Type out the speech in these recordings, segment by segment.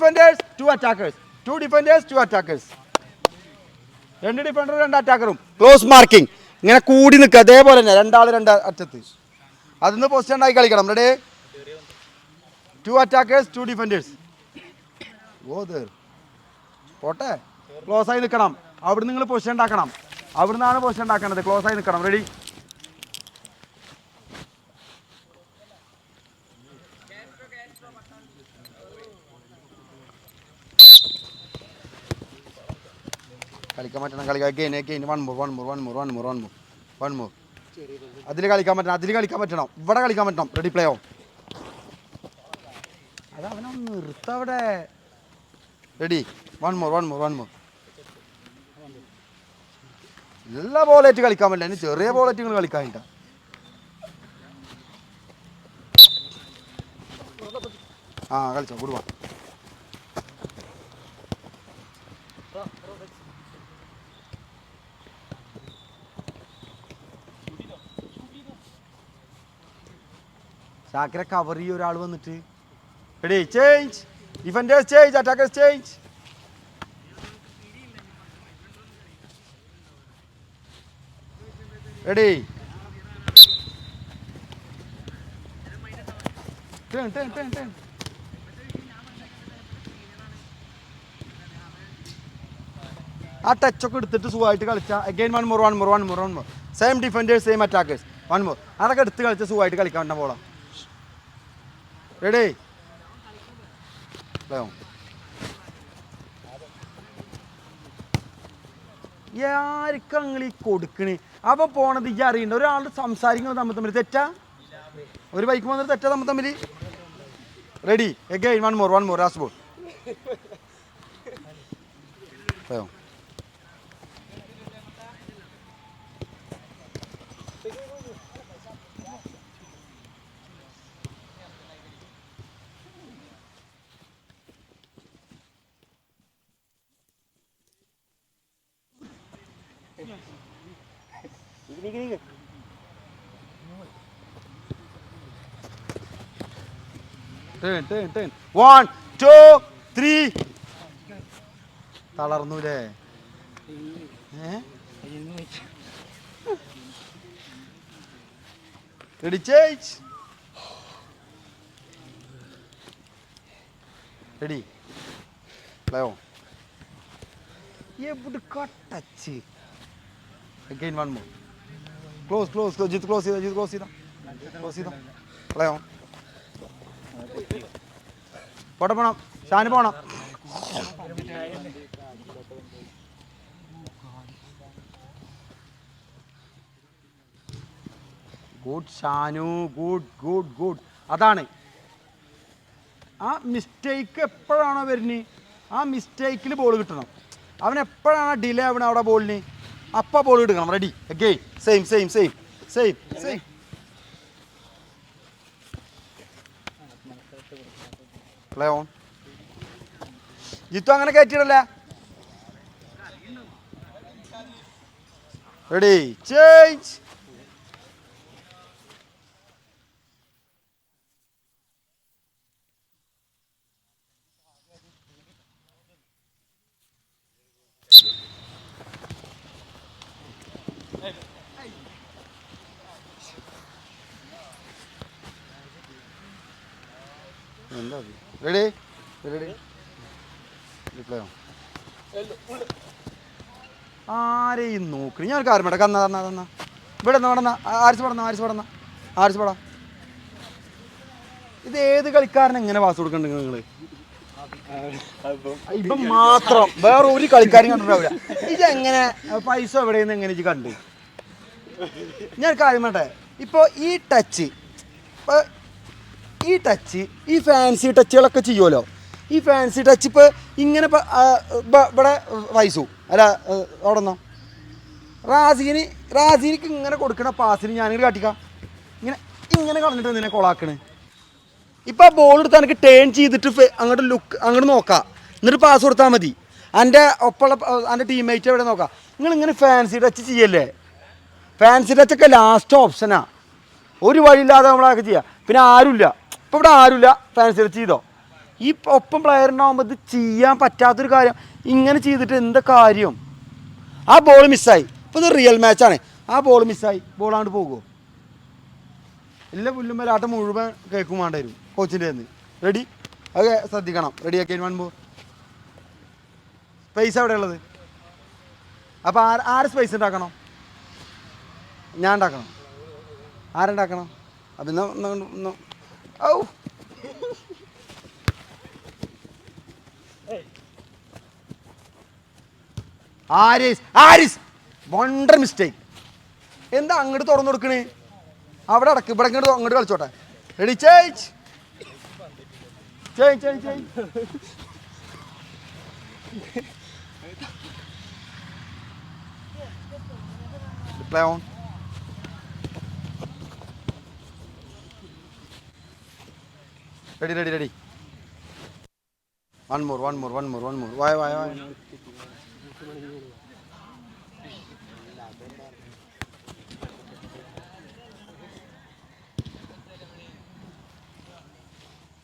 Defenders 2 attackers 2 defenders 2 attackers 2 ഡിഫൻഡറും 2 അറ്റാക്കറും close marking ഇങ്ങനെ കൂടി നിൽക്കുക അതേപോലെ തന്നെ രണ്ടാൾ 2 അറ്റത്ത് അതിന്ന് പൊസിഷൻ ഉണ്ടാക്കി കളിക്കണം റെഡി 2 അറ്റാക്കേഴ്സ് 2 ഡിഫൻഡേഴ്സ് പോട്ടെ ക്ലോസ് ആയി നിൽക്കണം അവിടെ നിങ്ങൾ പൊസിഷൻ ഉണ്ടാക്കണം അവിടെ നിന്നാണ് പൊസിഷൻ ഉണ്ടാക്കേണ്ടത് ക്ലോസ് ആയി നിൽക്കണം റെഡി കളിക്കാൻ പറ്റണം കളിക്കാൻ വൺ മോർ അതിൽ കളിക്കാൻ പറ്റണം ഇവിടെ കളിക്കാൻ പറ്റണം റെഡി പ്ലേ ഓൺ അത് അവനൊന്ന് നിർത്തവിടെ റെഡി വൺ മോർ എല്ലാ ബോളായിട്ട് കളിക്കാൻ പറ്റില്ല അതിന് ചെറിയ ബോളായിട്ട് നിങ്ങൾ കളിക്കാനില്ല കളിച്ചോ കൊടുവാ ഷാക്കിരെ കവർ ചെയ്യ ഒരാൾ വന്നിട്ട് ready change defenders change attackers change ready turn ആ ടച്ചൊക്കെ എടുത്തിട്ട് സുഖമായിട്ട് കളിച്ചാൽ again one more same defenders same attackers one more അതൊക്കെ എടുത്ത് കളിച്ചാൽ സുഖമായിട്ട് കളിക്കാൻ പറ്റുന്ന ബോളാണ് റെഡി ആർക്കങ്ങളീ കൊടുക്കണേ അപ്പം പോണത് ഈ അറിയണ്ട ഒരാളുടെ സംസാരിക്കുന്നത് തമ്മിൽ തെറ്റാ ഒരു ബൈക്ക് വന്നിട്ട് തെറ്റാ തമ്മിൽ ready again one more last ball Turn. 1, 2, 3. തളർന്നൂലേ ready change ready play on എവിടെ touch again one more close ചെയ്താ പ്ലേ ഓൺ പോണം ഷാന് പോണം ഗുഡ് ഷാനു ഗുഡ് അതാണ് ആ മിസ്റ്റേക്ക് എപ്പോഴാണോ വരുന്നത് ആ മിസ്റ്റേക്കിൽ ബോൾ കിട്ടണം അവൻ എപ്പോഴാണോ ഡിലേ ആവണ അവിടെ ബോളിന് അപ്പം ബോൾ കിട്ടണം ready again same play on Jithu അങ്ങനെ കയറ്റിയിടല്ല റെഡി ചേഞ്ച് എന്താ റെഡി പ്ലേ ഓൺ ആരെയും നോക്കണി ഞാൻ ഒരു കാര്യം വേണ്ട തന്ന ഇവിടെ നടന്ന ആരിച്ച് പടന്ന ഇത് ഏത് കളിക്കാരൻ എങ്ങനെ പാസ് കൊടുക്കണ്ട നിങ്ങൾ ഇപ്പം മാത്രം വേറെ ഒരു കളിക്കാരും കണ്ടിട്ടുണ്ടാവില്ല ഇതെങ്ങനെ പൈസ എവിടെയെന്ന് എങ്ങനെ ഇത് കണ്ട് ഞാൻ കാര്യം വേണ്ടേ ഇപ്പോൾ ഈ ടച്ച് ഈ ഫാൻസി ടച്ചുകളൊക്കെ ചെയ്യുമല്ലോ ഈ ഫാൻസി ടച്ച് ഇപ്പോൾ ഇങ്ങനെ ഇവിടെ വയസ്സു അല്ല അവിടെ നിന്നോ റാസീനിക്ക് ഇങ്ങനെ കൊടുക്കണ പാസിന് ഞാനിങ്ങനെ കാട്ടിക്കാം ഇങ്ങനെ കളഞ്ഞിട്ട് നിന്നെ കൊളാക്കണ് ഇപ്പം ആ ബോൾ എടുത്ത് എനിക്ക് ടേൺ ചെയ്തിട്ട് അങ്ങോട്ട് നോക്കാം എന്നിട്ട് പാസ് കൊടുത്താൽ മതി എൻ്റെ ഒപ്പമുള്ള എൻ്റെ ടീംമേറ്റ് എവിടെ നോക്കാം നിങ്ങളിങ്ങനെ ഫാൻസി ടച്ച് ചെയ്യല്ലേ ഫാൻസി ടച്ചൊക്കെ ലാസ്റ്റ് ഓപ്ഷനാണ് ഒരു വഴിയില്ലാതെ നമ്മളൊക്കെ ചെയ്യാം പിന്നെ ആരുമില്ല ഇപ്പോൾ ഇവിടെ ആരുമില്ല ഫാൻസി ടച്ച് ചെയ്തോ ഈ ഒപ്പം പ്ലെയറിനാകുമ്പോൾ ഇത് ചെയ്യാൻ പറ്റാത്തൊരു കാര്യം. ഇങ്ങനെ ചെയ്തിട്ട് എന്താ കാര്യം? ആ ബോൾ മിസ്സായി. ഇപ്പോൾ ഇത് റിയൽ മാച്ചാണ്. ആ ബോൾ മിസ്സായി, ബോൾ അങ്ങോട്ട് പോകുമോ? ഇല്ല, പുല്ലുമ്മലാട്ടം മുഴുവൻ കേൾക്കും വേണ്ട വരും കോച്ചിൻ്റെ നിന്ന്. റെഡി, അത് ശ്രദ്ധിക്കണം. റെഡിയാക്കി വരുമ്പോൾ സ്പേസ് എവിടെ ഉള്ളത്? അപ്പോൾ ആര് സ്പേസ് ഉണ്ടാക്കണം? ഞാൻ ഉണ്ടാക്കണം. ആരുണ്ടാക്കണം? അപ്പം ഔ ആരിസ് വണ്ടർ മിസ്റ്റേക്ക്. എന്താ അങ്ങോട്ട് തുറന്നു കൊടുക്കണേ? അവിടെ അടക്ക്, ഇവിടെ ഇങ്ങോട്ട് അങ്ങോട്ട് കളിച്ചോട്ടെ. Ready, change. Play on. Ready. One more. Why?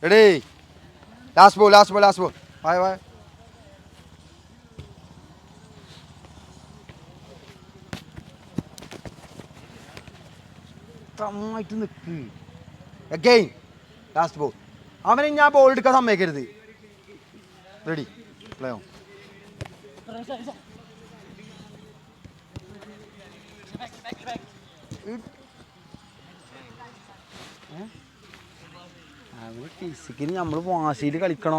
Ready. Last ball. Why? തമ്മായിട്ട് നിൽക്ക്. Again. Last ball. അവനെ ഞാൻ ബോൾ എടുക്കാൻ സമ്മതിക്കരുത്. Ready, play on. ഫിസിക്കലി നമ്മൾ വാശിയിൽ കളിക്കണം.